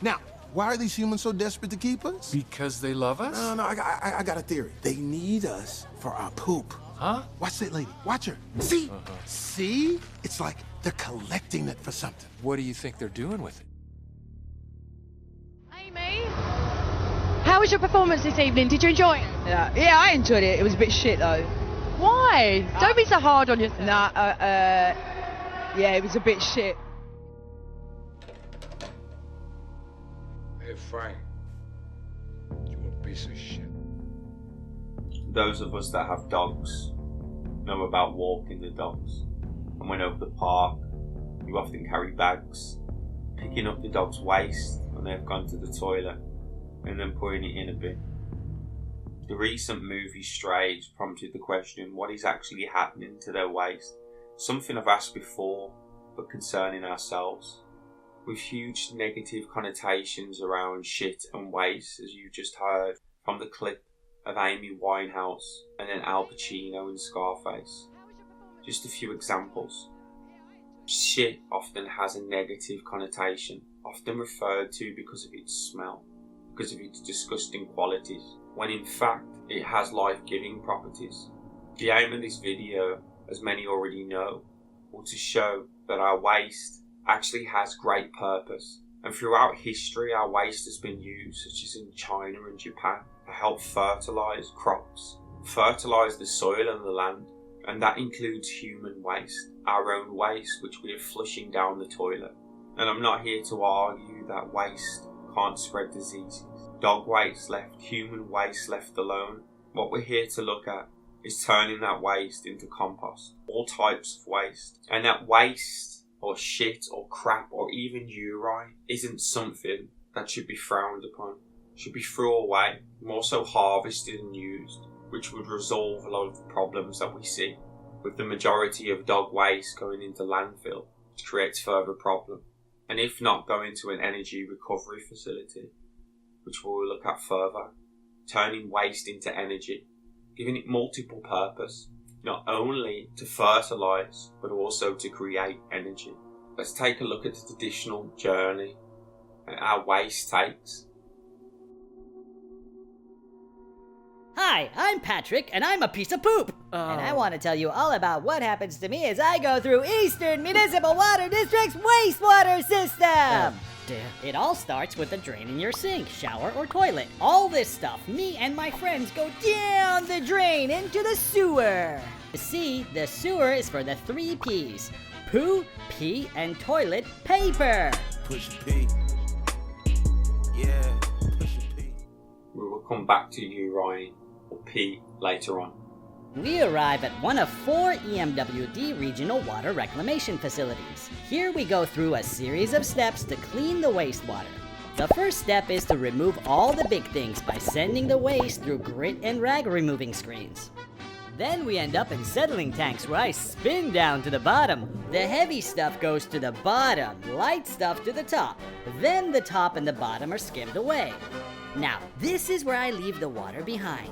Now, why are these humans so desperate to keep us? Because they love us? No, I got a theory. They need us for our poop. Huh? Watch that lady. Watch her. See? See? It's like they're collecting it for something. What do you think they're doing with it? Amy, how was your performance this evening? Did you enjoy it? Yeah, I enjoyed it. It was a bit shit though. Why? Don't be so hard on yourself. Yeah, it was a bit shit. Hey, Frank. You a piece of shit. Those of us that have dogs know about walking the dogs. And when over the park, you often carry bags, picking up the dog's waste when they've gone to the toilet, and then putting it in a bin. The recent movie Strays prompted the question, what is actually happening to their waste? Something I've asked before, but concerning ourselves. With huge negative connotations around shit and waste, as you just heard from the clip of Amy Winehouse and then Al Pacino in Scarface. Just a few examples. Shit often has a negative connotation, often referred to because of its smell, because of its disgusting qualities, when in fact it has life-giving properties. The aim of this video, as many already know, was to show that our waste actually has great purpose, and throughout history our waste has been used, such as in China and Japan, to help fertilise crops, fertilise the soil and the land, and that includes human waste, our own waste which we are flushing down the toilet. And I'm not here to argue that waste can't spread diseases. Dog waste left, human waste left alone. What we're here to look at is turning that waste into compost, all types of waste. And that waste, or shit, or crap, or even urine, isn't something that should be frowned upon, should be thrown away, more so harvested and used, which would resolve a lot of the problems that we see, with the majority of dog waste going into landfill, which creates further problem, and if not, going to an energy recovery facility, which we'll look at further, turning waste into energy, giving it multiple purpose, not only to fertilise, but also to create energy. Let's take a look at the traditional journey that our waste takes. Hi, I'm Patrick, and I'm a piece of poop. And I want to tell you all about what happens to me as I go through Eastern Municipal Water District's wastewater system. It all starts with a drain in your sink, shower, or toilet. All this stuff, me and my friends go down the drain into the sewer. See, the sewer is for the 3 P's. Poo, pee, and toilet paper. Push P. Yeah, push P. We will come back to urine or pee later on. We arrive at one of 4 EMWD regional water reclamation facilities. Here we go through a series of steps to clean the wastewater. The first step is to remove all the big things by sending the waste through grit and rag removing screens. Then we end up in settling tanks where I spin down to the bottom. The heavy stuff goes to the bottom, light stuff to the top. Then the top and the bottom are skimmed away. Now, this is where I leave the water behind.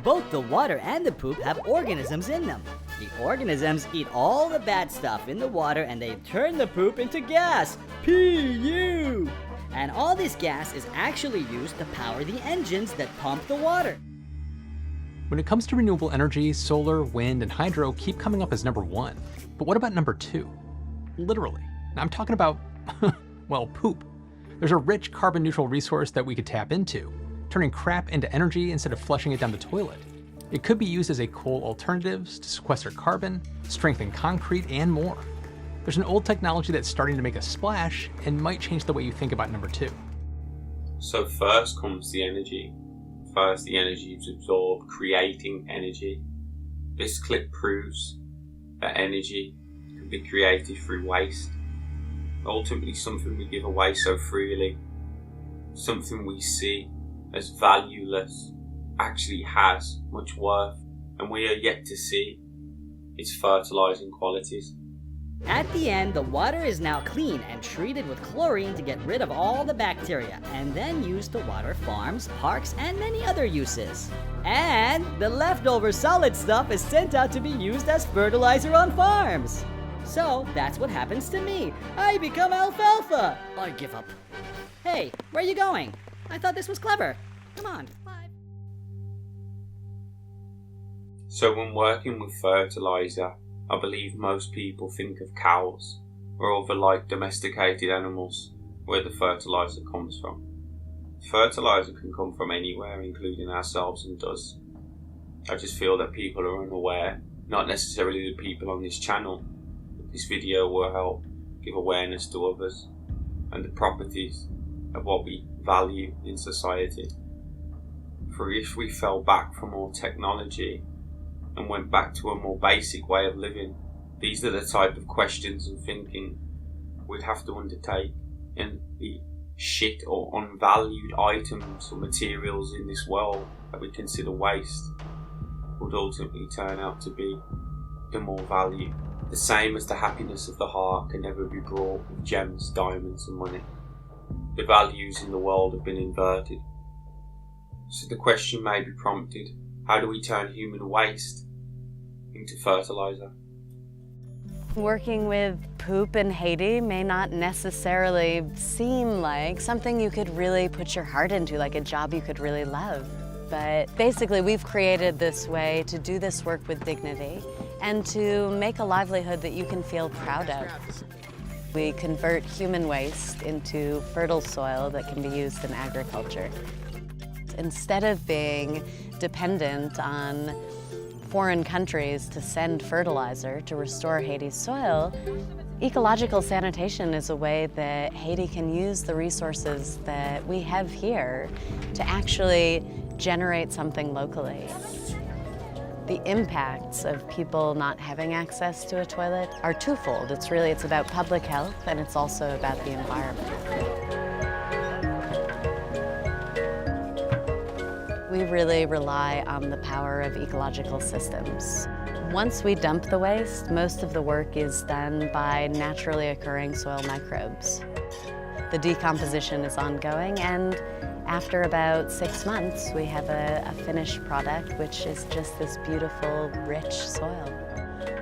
Both the water and the poop have organisms in them. The organisms eat all the bad stuff in the water and they turn the poop into gas, PU. And all this gas is actually used to power the engines that pump the water. When it comes to renewable energy, solar, wind, and hydro keep coming up as number 1. But what about number 2? Literally. I'm talking about, well, poop. There's a rich carbon-neutral resource that we could tap into, turning crap into energy instead of flushing it down the toilet. It could be used as a coal alternative to sequester carbon, strengthen concrete, and more. There's an old technology that's starting to make a splash and might change the way you think about number 2. So first comes the energy. First, the energy is absorbed, creating energy. This clip proves that energy can be created through waste. Ultimately, something we give away so freely, something we see as valueless, actually has much worth, and we are yet to see its fertilizing qualities. At the end, the water is now clean and treated with chlorine to get rid of all the bacteria, and then used to water farms, parks, and many other uses. And the leftover solid stuff is sent out to be used as fertilizer on farms. So that's what happens to me. I become alfalfa. I give up. Hey, where are you going? I thought this was clever. Come on. So when working with fertilizer, I believe most people think of cows or other like domesticated animals where the fertilizer comes from. Fertilizer can come from anywhere, including ourselves, and does. I just feel that people are unaware, not necessarily the people on this channel. This video will help give awareness to others and the properties of what we value in society. For if we fell back from more technology and went back to a more basic way of living, these are the type of questions and thinking we'd have to undertake, and the shit or unvalued items or materials in this world that we consider waste would ultimately turn out to be the more value. The same as the happiness of the heart can never be bought with gems, diamonds and money. The values in the world have been inverted. So the question may be prompted, how do we turn human waste into fertilizer? Working with poop in Haiti may not necessarily seem like something you could really put your heart into, like a job you could really love. But basically, we've created this way to do this work with dignity and to make a livelihood that you can feel proud of. We convert human waste into fertile soil that can be used in agriculture. Instead of being dependent on foreign countries to send fertilizer to restore Haiti's soil, ecological sanitation is a way that Haiti can use the resources that we have here to actually generate something locally. The impacts of people not having access to a toilet are twofold. It's about public health, and it's also about the environment. We really rely on the power of ecological systems. Once we dump the waste, most of the work is done by naturally occurring soil microbes. The decomposition is ongoing, and after about 6 months, we have a finished product, which is just this beautiful, rich soil.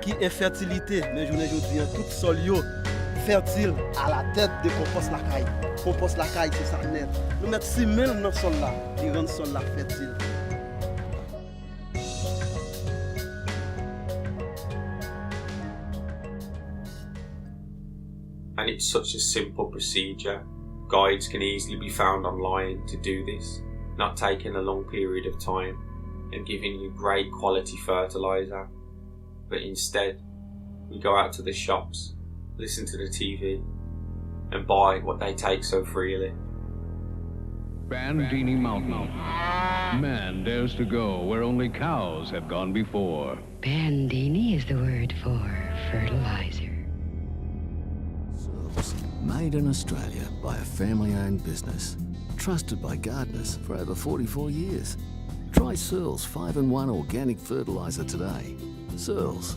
Qui est fertilité, mais je dis tout sol yo fertile à la tête de compost la caille. Compost la caille, c'est ça net. Nous mettons 6 000 dans le sol là, qui rend le sol là fertile. And it's such a simple procedure. Guides can easily be found online to do this, not taking a long period of time and giving you great quality fertilizer. But instead, we go out to the shops, listen to the TV, and buy what they take so freely. Bandini Mountain. Man dares to go where only cows have gone before. Bandini is the word for fertilizer. Made in Australia by a family-owned business. Trusted by gardeners for over 44 years. Try Searles 5-in-1 organic fertilizer today. Searles,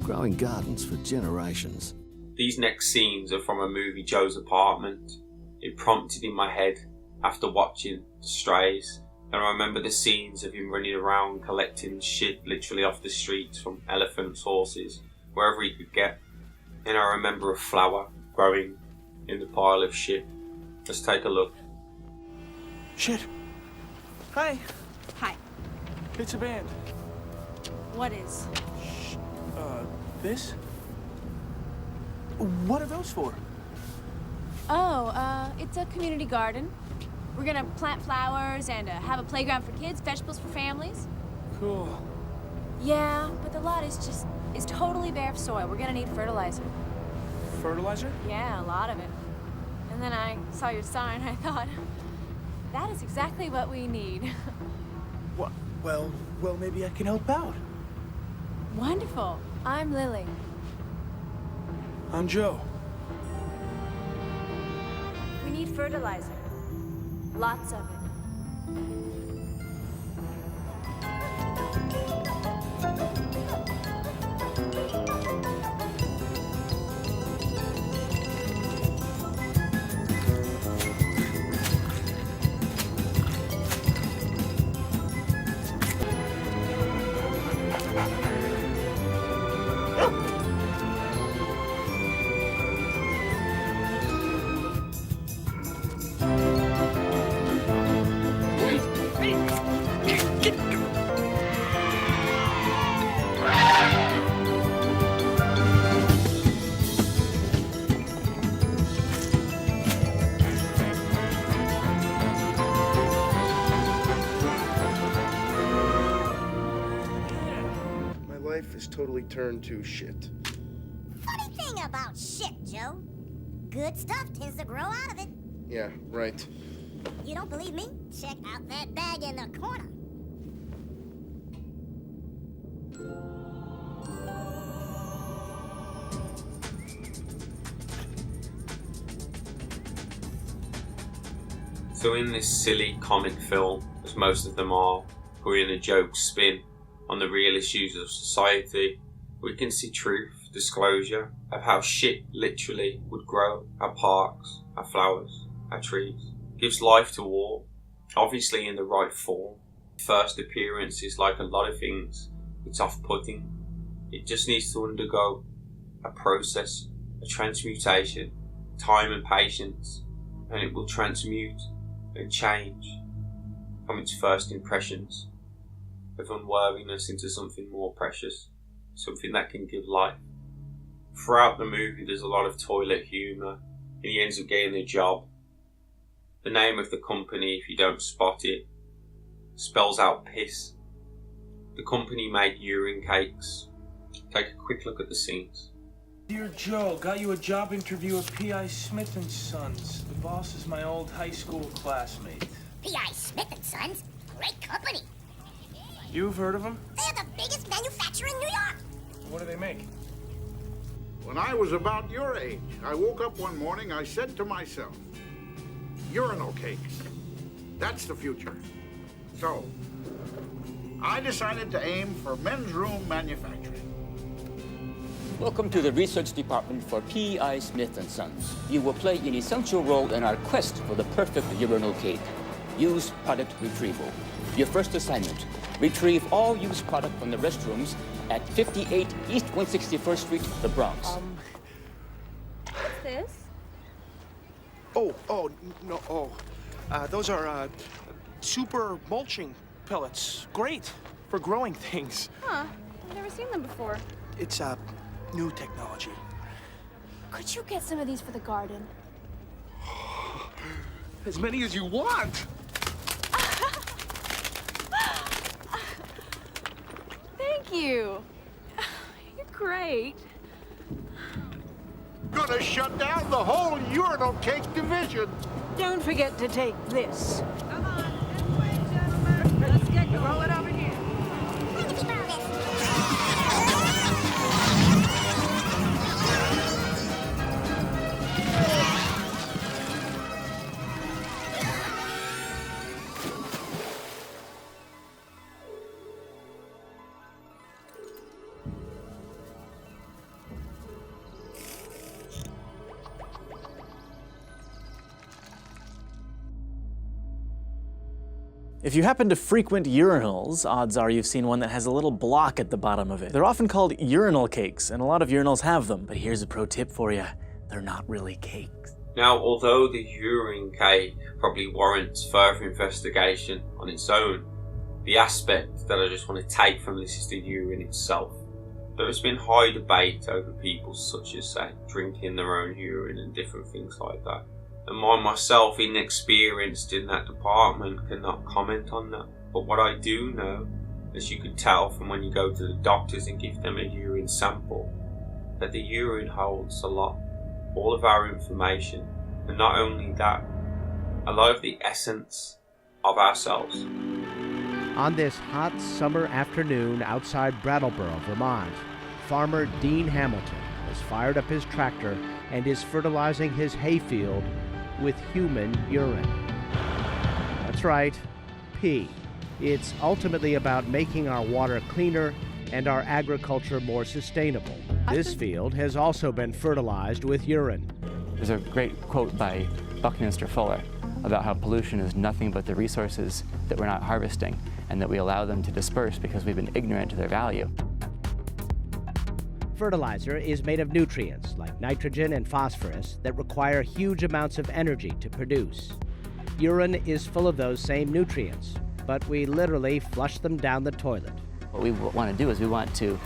growing gardens for generations. These next scenes are from a movie, Joe's Apartment. It prompted in my head after watching The Strays, and I remember the scenes of him running around collecting shit literally off the streets from elephants, horses, wherever he could get. And I remember a flower growing in the pile of shit. Let's take a look. Shit. Hi. Hi. It's a band. What is? This? What are those for? Oh, it's a community garden. We're gonna plant flowers and have a playground for kids, vegetables for families. Cool. Yeah, but the lot is totally bare of soil. We're gonna need fertilizer. Fertilizer? Yeah, a lot of it. And then I saw your sign, I thought, that is exactly what we need. What? Well, maybe I can help out. Wonderful. I'm Lily. I'm Joe. We need fertilizer. Lots of it. totally turn to shit. Funny thing about shit, Joe. Good stuff tends to grow out of it. Yeah, right. You don't believe me? Check out that bag in the corner. So in this silly comic film, as most of them are, putting a joke spin on the real issues of society, we can see truth, disclosure of how shit literally would grow. Our parks, our flowers, our trees. Gives life to all, obviously in the right form. First appearance is like a lot of things, it's off-putting. It just needs to undergo a process, a transmutation, time and patience, and it will transmute and change from its first impressions of unworthiness into something more precious, something that can give life. Throughout the movie there's a lot of toilet humour, and he ends up getting a job. The name of the company, if you don't spot it, spells out piss. The company made urine cakes. Take a quick look at the scenes. Dear Joe, got you a job interview at P.I. Smith & Sons. The boss is my old high school classmate. P.I. Smith & Sons? Great company. You've heard of them? They're the biggest manufacturer in New York. What do they make? When I was about your age, I woke up one morning, I said to myself, urinal cakes. That's the future. So, I decided to aim for men's room manufacturing. Welcome to the research department for P.I. Smith & Sons. You will play an essential role in our quest for the perfect urinal cake. Use product retrieval. Your first assignment, retrieve all used product from the restrooms at 58 East 161st Street, the Bronx. What's this? Those are super mulching pellets. Great for growing things. Huh, I've never seen them before. It's new technology. Could you get some of these for the garden? As many as you want. Thank you. You're great. Gonna shut down the whole urinal cake division. Don't forget to take this. Come on, this way, gentlemen. Let's get going. Roll it over here. If you happen to frequent urinals, odds are you've seen one that has a little block at the bottom of it. They're often called urinal cakes, and a lot of urinals have them. But here's a pro tip for you. They're not really cakes. Now, although the urine cake probably warrants further investigation on its own, the aspect that I just want to take from this is the urine itself. There has been high debate over people such as, say, drinking their own urine and different things like that. And I myself, inexperienced in that department, cannot comment on that. But what I do know, as you could tell from when you go to the doctors and give them a urine sample, that the urine holds a lot, all of our information, and not only that, a lot of the essence of ourselves. On this hot summer afternoon outside Brattleboro, Vermont, farmer Dean Hamilton has fired up his tractor and is fertilizing his hayfield with human urine. That's right, pee. It's ultimately about making our water cleaner and our agriculture more sustainable. This field has also been fertilized with urine. There's a great quote by Buckminster Fuller about how pollution is nothing but the resources that we're not harvesting and that we allow them to disperse because we've been ignorant of their value. Fertilizer is made of nutrients like nitrogen and phosphorus that require huge amounts of energy to produce. Urine is full of those same nutrients, but we literally flush them down the toilet. What we want to do is we want to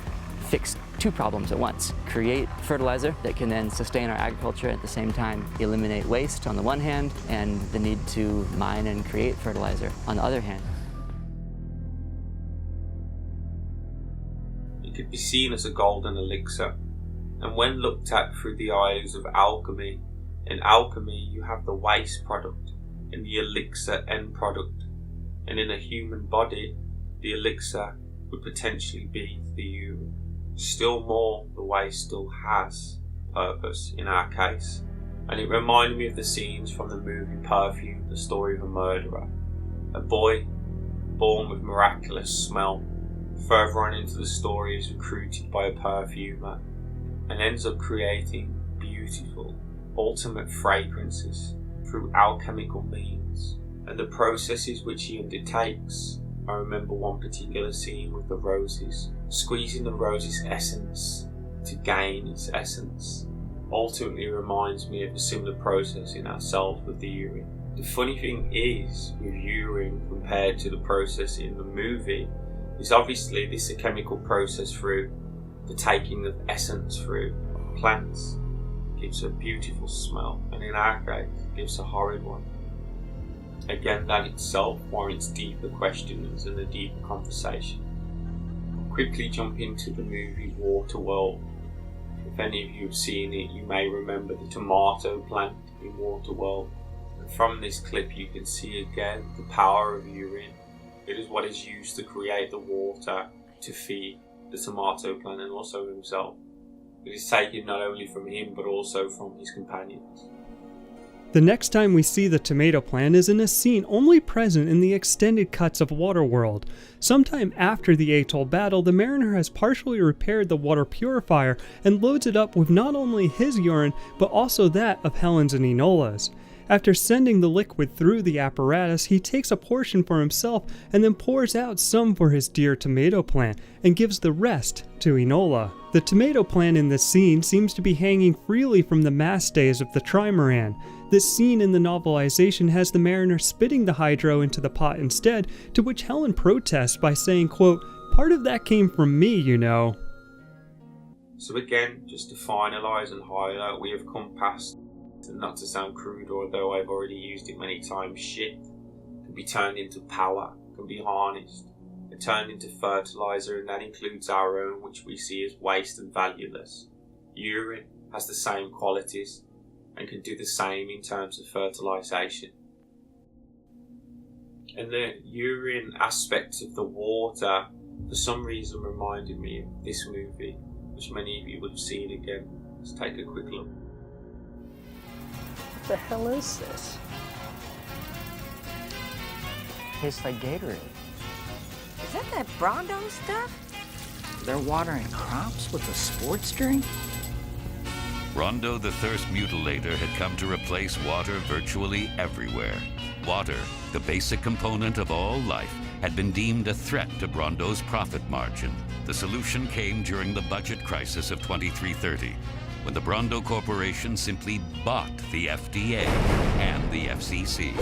fix two problems at once. Create fertilizer that can then sustain our agriculture, at the same time eliminate waste on the one hand and the need to mine and create fertilizer on the other hand. It could be seen as a golden elixir, and when looked at through the eyes of alchemy, in alchemy you have the waste product and the elixir end product, and in a human body the elixir would potentially be the urine. Still more, the waste still has purpose in our case, and it reminded me of the scenes from the movie Perfume, the story of a murderer. A boy born with miraculous smell, further on into the story is recruited by a perfumer and ends up creating beautiful, ultimate fragrances through alchemical means, and the processes which he undertakes. I remember one particular scene with the roses, squeezing the rose's essence to gain its essence. Ultimately reminds me of a similar process in ourselves with the urine. The funny thing is, with urine compared to the process in the movie, is obviously this a chemical process through the taking of essence through plants. It gives a beautiful smell, and in our case, it gives a horrid one. Again, that itself warrants deeper questions and a deeper conversation. I'll quickly jump into the movie Waterworld. If any of you have seen it, you may remember the tomato plant in Waterworld. And from this clip you can see again the power of urine. It is what is used to create the water to feed the tomato plant and also himself. It is taken not only from him but also from his companions. The next time we see the tomato plant is in a scene only present in the extended cuts of Waterworld. Sometime after the atoll battle, the mariner has partially repaired the water purifier and loads it up with not only his urine, but also that of Helen's and Enola's. After sending the liquid through the apparatus, he takes a portion for himself and then pours out some for his dear tomato plant and gives the rest to Enola. The tomato plant in this scene seems to be hanging freely from the mast stays of the trimaran. This scene in the novelization has the mariner spitting the hydro into the pot instead, to which Helen protests by saying, quote, "Part of that came from me, you know." So again, just to finalise and highlight, we have come past, and not to sound crude, although I've already used it many times, shit can be turned into power, can be harnessed, and turned into fertiliser, and that includes our own, which we see as waste and valueless. Urine has the same qualities and can do the same in terms of fertilisation. And the urine aspect of the water, for some reason, reminded me of this movie, which many of you would have seen again. Let's take a quick look. What the hell is this? Tastes like Gatorade. Is that Brondo stuff? They're watering crops with a sports drink? Rondo the Thirst Mutilator had come to replace water virtually everywhere. Water, the basic component of all life, had been deemed a threat to Brondo's profit margin. The solution came during the budget crisis of 2330, when the Brondo Corporation simply bought the FDA and the FCC,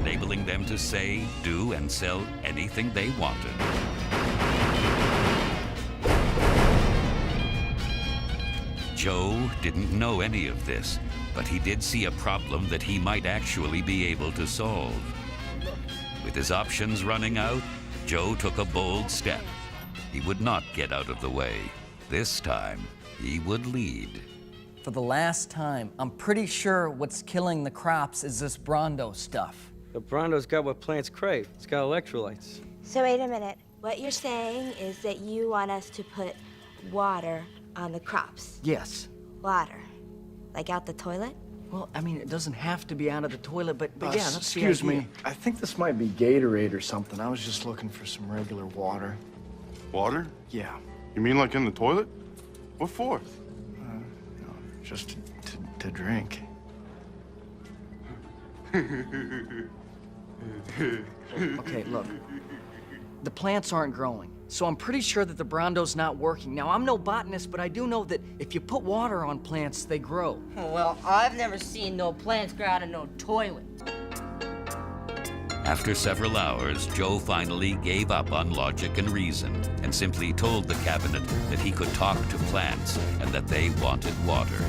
enabling them to say, do, and sell anything they wanted. Joe didn't know any of this, but he did see a problem that he might actually be able to solve. With his options running out, Joe took a bold step. He would not get out of the way. This time, he would lead. For the last time, I'm pretty sure what's killing the crops is this Brondo stuff. The Brondo's got what plants crave. It's got electrolytes. So wait a minute. What you're saying is that you want us to put water on the crops? Yes. Water? Like out the toilet? Well, I mean, it doesn't have to be out of the toilet, but yeah, that's excuse the idea. me. I think this might be Gatorade or something. I was just looking for some regular water. Water? Yeah. You mean like in the toilet? What for? Just to drink. Okay, look. The plants aren't growing, so I'm pretty sure that the Brondo's not working. Now, I'm no botanist, but I do know that if you put water on plants, they grow. Well, I've never seen no plants grow out of no toilet. After several hours, Joe finally gave up on logic and reason and simply told the cabinet that he could talk to plants and that they wanted water.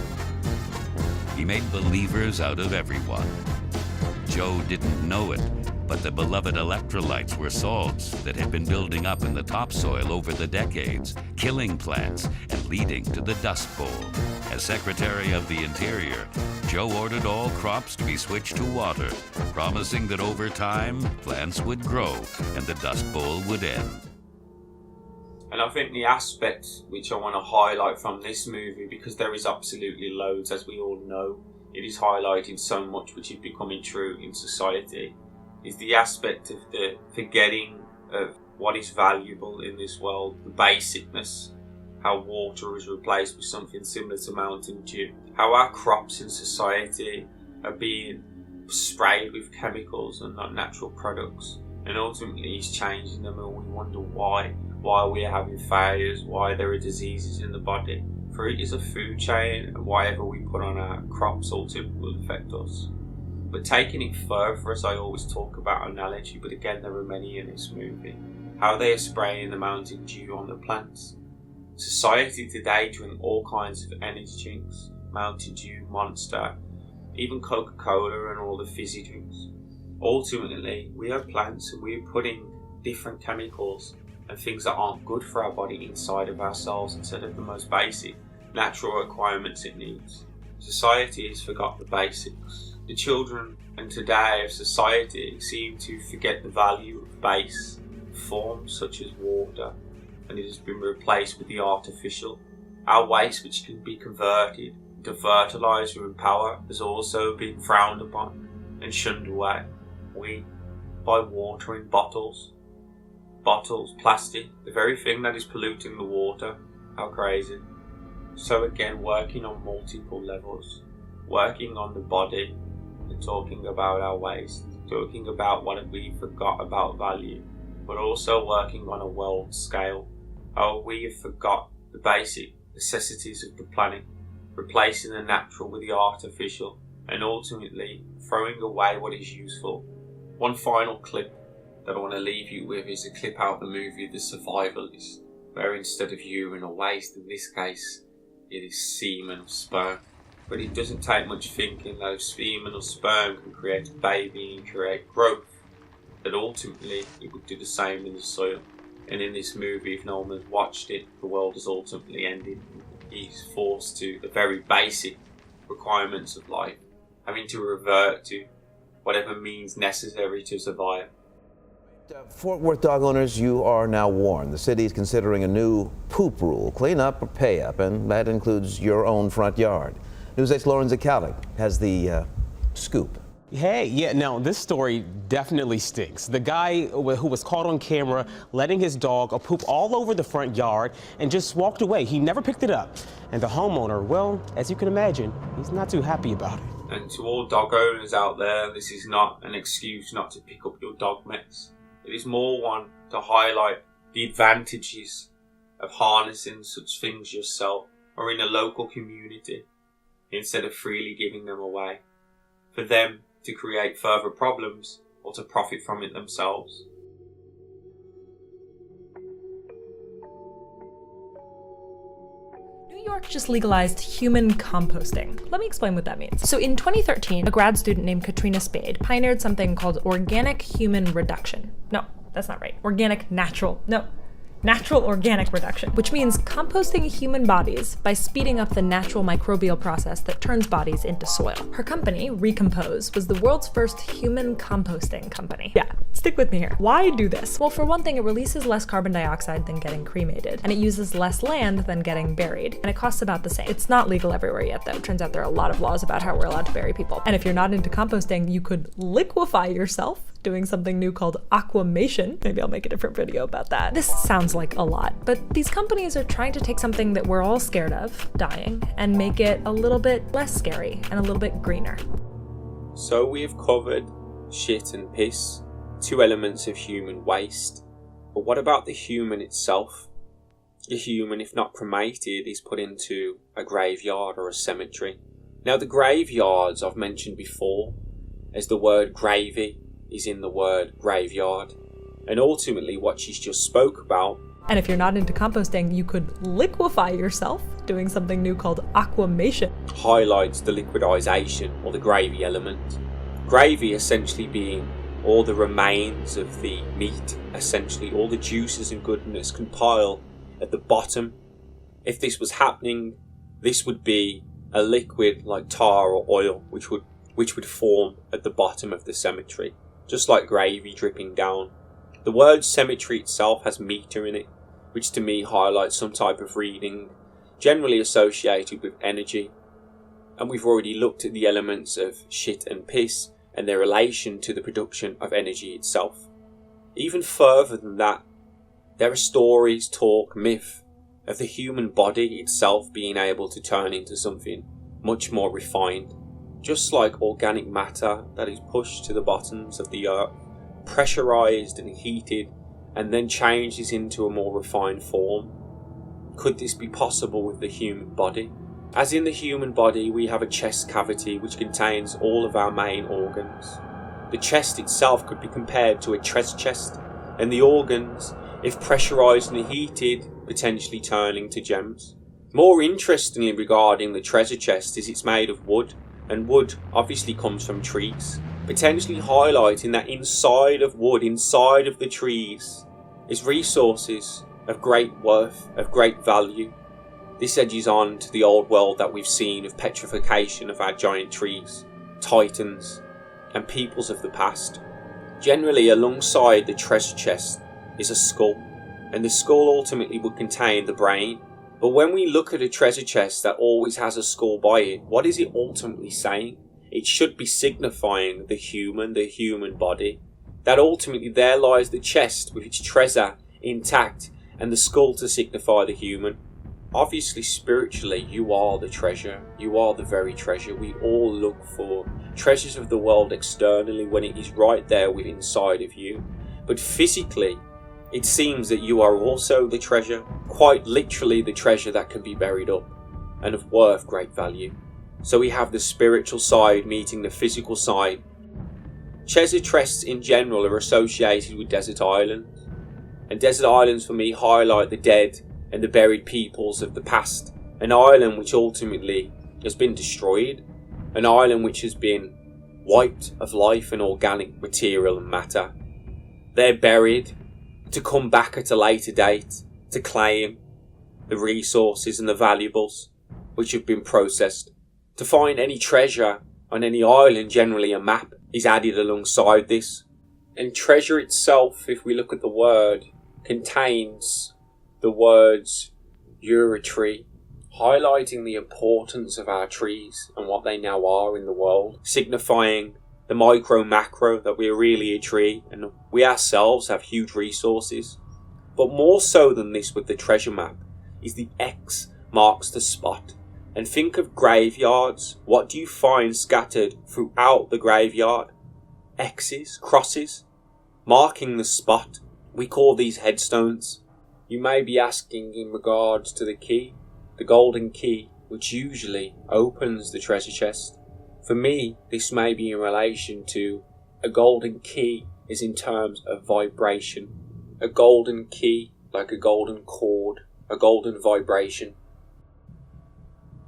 He made believers out of everyone. Joe didn't know it, But the beloved electrolytes were salts that had been building up in the topsoil over the decades, killing plants and leading to the Dust Bowl. As Secretary of the Interior, Joe ordered all crops to be switched to water, promising that over time, plants would grow and the Dust Bowl would end. And I think the aspect which I want to highlight from this movie, because there is absolutely loads, as we all know, it is highlighting so much which is becoming true in society, is the aspect of the forgetting of what is valuable in this world, the basicness, how water is replaced with something similar to Mountain Dew, how our crops in society are being sprayed with chemicals and not natural products, and ultimately it's changing them, and we wonder why we're having failures, why there are diseases in the body. For it is a food chain, and whatever we put on our crops ultimately will affect us. But taking it further, as I always talk about analogy, but again there are many in this movie, how they are spraying the Mountain Dew on the plants. Society today drink all kinds of energy drinks, Mountain Dew, Monster, even Coca-Cola and all the fizzy drinks. Ultimately, we have plants and we're putting different chemicals and things that aren't good for our body inside of ourselves instead of the most basic natural requirements it needs. Society has forgot the basics. The children and today of society seem to forget the value of base forms such as water, and it has been replaced with the artificial. Our waste, which can be converted into fertilizer and power, has also been frowned upon and shunned away. We buy water in bottles, plastic, the very thing that is polluting the water. How crazy. So again, working on multiple levels, working on the body and talking about our waste, talking about what we forgot about value, but also working on a world scale, how we have forgot the basic necessities of the planet, replacing the natural with the artificial, and ultimately throwing away what is useful. One final clip that I want to leave you with is a clip out of the movie The Survivalist, where instead of urine or waste, in this case, it is semen or sperm. But it doesn't take much thinking that if semen or sperm can create a baby and create growth, that ultimately it would do the same in the soil. And in this movie, if no one has watched it, the world has ultimately ended. He's forced to the very basic requirements of life, having to revert to whatever means necessary to survive. Fort Worth dog owners, you are now warned. The city is considering a new poop rule, clean up or pay up, and that includes your own front yard. News 8's Lauren Zakalik has the scoop. Hey, yeah, no, this story definitely stinks. The guy who was caught on camera letting his dog poop all over the front yard and just walked away. He never picked it up. And the homeowner, well, as you can imagine, he's not too happy about it. And to all dog owners out there, this is not an excuse not to pick up your dog mess. It is more one to highlight the advantages of harnessing such things yourself or in a local community instead of freely giving them away, for them to create further problems or to profit from it themselves. New York just legalized human composting. Let me explain what that means. So in 2013, a grad student named Katrina Spade pioneered something called organic human reduction. No, that's not right. Natural organic reduction, which means composting human bodies by speeding up the natural microbial process that turns bodies into soil. Her company, Recompose, was the world's first human composting company. Yeah, stick with me here. Why do this? Well, for one thing, it releases less carbon dioxide than getting cremated, and it uses less land than getting buried, and it costs about the same. It's not legal everywhere yet, though. Turns out there are a lot of laws about how we're allowed to bury people. And if you're not into composting, you could liquefy yourself, doing something new called aquamation. Maybe I'll make a different video about that. This sounds like a lot, but these companies are trying to take something that we're all scared of, dying, and make it a little bit less scary and a little bit greener. So we have covered shit and piss, two elements of human waste. But what about the human itself? The human, if not cremated, is put into a graveyard or a cemetery. Now the graveyards I've mentioned before, as the word gravy is in the word graveyard, and ultimately what she's just spoke about. And if you're not into composting, you could liquefy yourself, doing something new called aquamation. Highlights the liquidization or the gravy element. Gravy essentially being all the remains of the meat, essentially all the juices and goodness compile at the bottom. If this was happening, this would be a liquid like tar or oil which would form at the bottom of the cemetery, just like gravy dripping down. The word cemetery itself has meter in it, which to me highlights some type of reading, generally associated with energy. And we've already looked at the elements of shit and piss and their relation to the production of energy itself. Even further than that, there are stories, talk, myth of the human body itself being able to turn into something much more refined, just like organic matter that is pushed to the bottoms of the earth, pressurized and heated, and then changes into a more refined form. Could this be possible with the human body? As in the human body, we have a chest cavity which contains all of our main organs. The chest itself could be compared to a treasure chest, and the organs, if pressurized and heated, potentially turning to gems. More interestingly regarding the treasure chest is it's made of wood, and wood obviously comes from trees, potentially highlighting that inside of wood, inside of the trees, is resources of great worth, of great value. This edges on to the old world that we've seen of petrification of our giant trees, titans, and peoples of the past. Generally, alongside the treasure chest is a skull, and the skull ultimately would contain the brain. But when we look at a treasure chest that always has a skull by it, what is it ultimately saying? It should be signifying the human body. That ultimately there lies the chest with its treasure intact, and the skull to signify the human. Obviously, spiritually, you are the treasure. You are the very treasure. We all look for treasures of the world externally when it is right there within inside of you. But physically, it seems that you are also the treasure, quite literally the treasure that can be buried up and of worth great value. So we have the spiritual side meeting the physical side. Treasure chests in general are associated with desert islands, and desert islands for me highlight the dead and the buried peoples of the past. An island which ultimately has been destroyed, an island which has been wiped of life and organic material and matter. They're buried to come back at a later date to claim the resources and the valuables which have been processed. To find any treasure on any island, generally a map is added alongside this. And treasure itself, if we look at the word, contains the words Eurotree, highlighting the importance of our trees and what they now are in the world, signifying the micro-macro, that we're really a tree and we ourselves have huge resources. But more so than this with the treasure map is the X marks the spot. And think of graveyards. What do you find scattered throughout the graveyard? X's, crosses, marking the spot. We call these headstones. You may be asking in regards to the key, the golden key, which usually opens the treasure chest. For me, this may be in relation to a golden key is in terms of vibration. A golden key, like a golden cord, a golden vibration.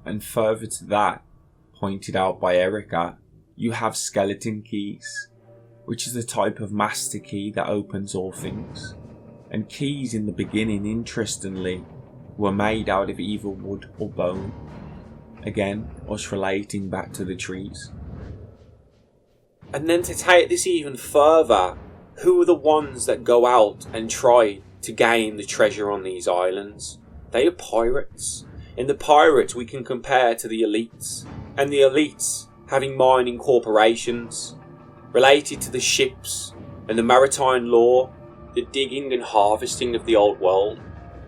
And further to that, pointed out by Erica, you have skeleton keys, which is a type of master key that opens all things. And keys in the beginning, interestingly, were made out of either wood or bone. Again, us relating back to the trees. And then to take this even further, who are the ones that go out and try to gain the treasure on these islands? They are pirates. In the pirates we can compare to the elites. And the elites having mining corporations, related to the ships and the maritime law, the digging and harvesting of the old world,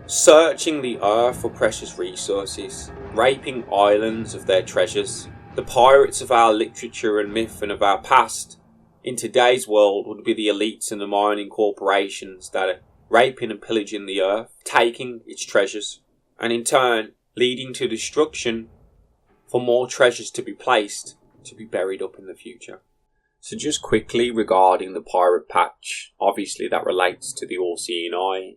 searching the earth for precious resources, raping islands of their treasures. The pirates of our literature and myth and of our past in today's world would be the elites and the mining corporations that are raping and pillaging the earth, taking its treasures, and in turn leading to destruction for more treasures to be placed, to be buried up in the future. So just quickly regarding the pirate patch, obviously that relates to the all-seeing eye,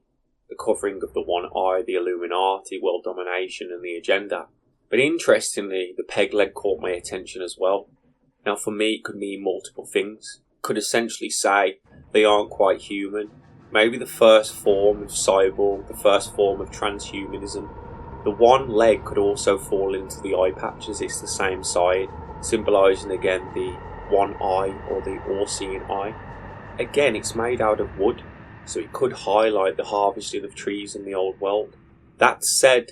the covering of the one eye, the Illuminati, world domination and the agenda. But interestingly, the peg leg caught my attention as well. Now for me it could mean multiple things. could essentially say they aren't quite human. Maybe the first form of cyborg, the first form of transhumanism. The one leg could also fall into the eye patch as it's the same side, symbolising again the one eye or the all-seeing eye. Again, it's made out of wood, so it could highlight the harvesting of trees in the old world. That said,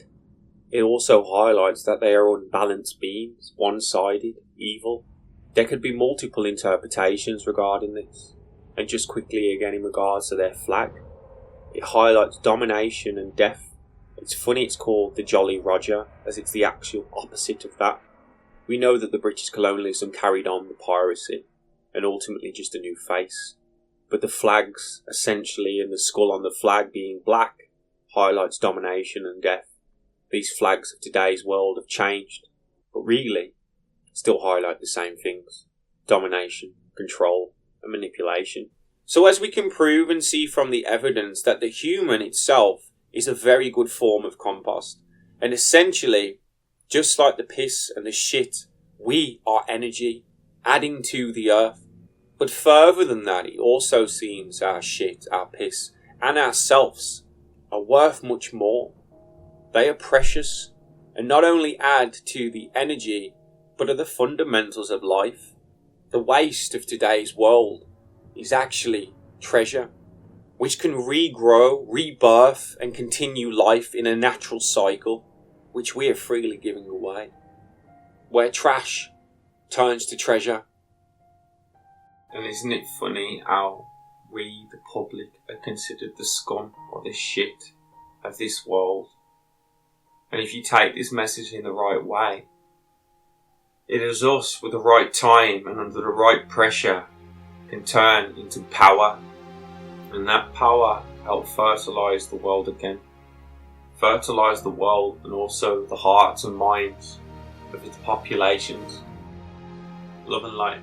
it also highlights that they are unbalanced beings, one-sided, evil. There could be multiple interpretations regarding this. And just quickly again in regards to their flag, it highlights domination and death. It's funny it's called the Jolly Roger, as it's the actual opposite of that. We know that the British colonialism carried on the piracy, and ultimately just a new face. But the flags, essentially, and the skull on the flag being black, highlights domination and death. These flags of today's world have changed, but really, still highlight the same things. Domination, control, and manipulation. So as we can prove and see from the evidence that the human itself is a very good form of compost, and essentially, just like the piss and the shit, we are energy, adding to the earth. But further than that, it also seems our shit, our piss, and ourselves are worth much more. They are precious, and not only add to the energy, but are the fundamentals of life. The waste of today's world is actually treasure, which can regrow, rebirth, and continue life in a natural cycle, which we are freely giving away, where trash turns to treasure. And isn't it funny how we, the public, are considered the scum or the shit of this world? And if you take this message in the right way, it is us with the right time and under the right pressure can turn into power, and that power help fertilise the world again. Fertilise the world and also the hearts and minds of its populations. Love and light.